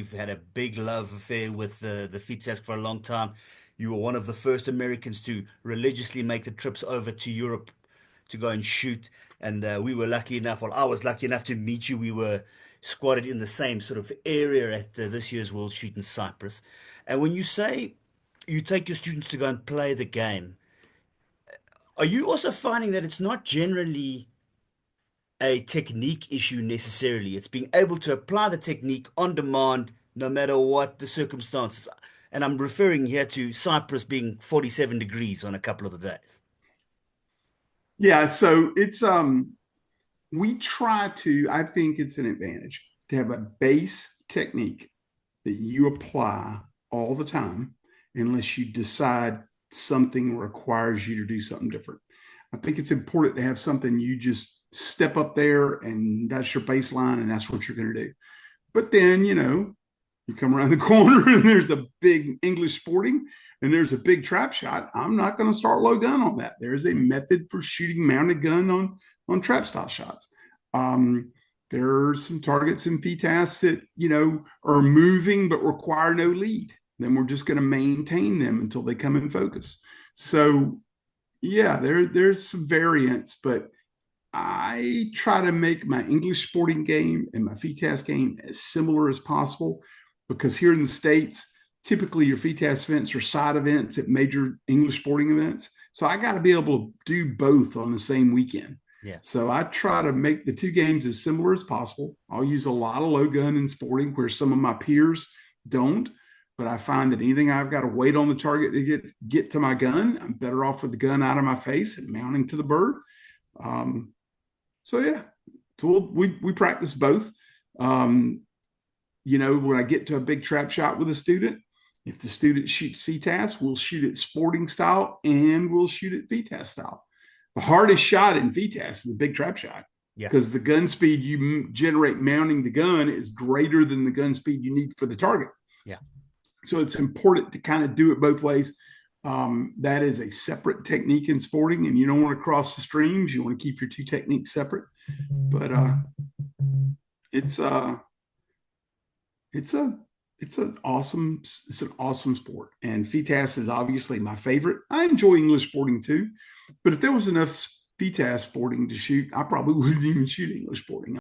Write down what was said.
You've had a big love affair with the FITASC for a long time. You were one of the first Americans to religiously make the trips over to Europe to go and shoot. And we were lucky enough, well, I was lucky enough to meet you. We were squatted in the same sort of area at this year's World Shoot in Cyprus. And when you say you take your students to go and play the game, are you also finding that it's not generally a technique issue necessarily? It's being able to apply the technique on demand, no matter what the circumstances. And I'm referring here to Cyprus being 47 degrees on a couple of the days. Yeah, so it's we try to, I think it's an advantage to have a base technique that you apply all the time unless you decide something requires you to do something different. I think it's important to have something you just step up there and that's your baseline and that's what you're going to do. But then, you come around the corner and there's a big English sporting and there's a big trap shot. I'm not going to start low gun on that. There's a method for shooting mounted gun on trap style shots. Um, there are some targets in FITAS that, are moving but require no lead. Then we're just going to maintain them until they come in focus. So, yeah, there's some variants, but I try to make my English sporting game and my FITAS game as similar as possible because here in the States, typically your FITAS events are side events at major English sporting events. So I got to be able to do both on the same weekend. Yeah. So I try to make the two games as similar as possible. I'll use a lot of low gun in sporting where some of my peers don't, but I find that anything I've got to wait on the target to get to my gun, I'm better off with the gun out of my face and mounting to the bird. So yeah, so we practice both. When I get to a big trap shot with a student, if the student shoots FITAS, we'll shoot it sporting style and we'll shoot it FITAS style. The hardest shot in FITAS is the big trap shot Yeah. because the gun speed you generate mounting the gun is greater than the gun speed you need for the target. Yeah. So it's important to kind of do it both ways. That is a separate technique in sporting, and you don't want to cross the streams. You want to keep your two techniques separate. But it's it's a it's an awesome sport, and FITAS is obviously my favorite. I enjoy English sporting too, but if there was enough FITAS sporting to shoot, I probably wouldn't even shoot English sporting.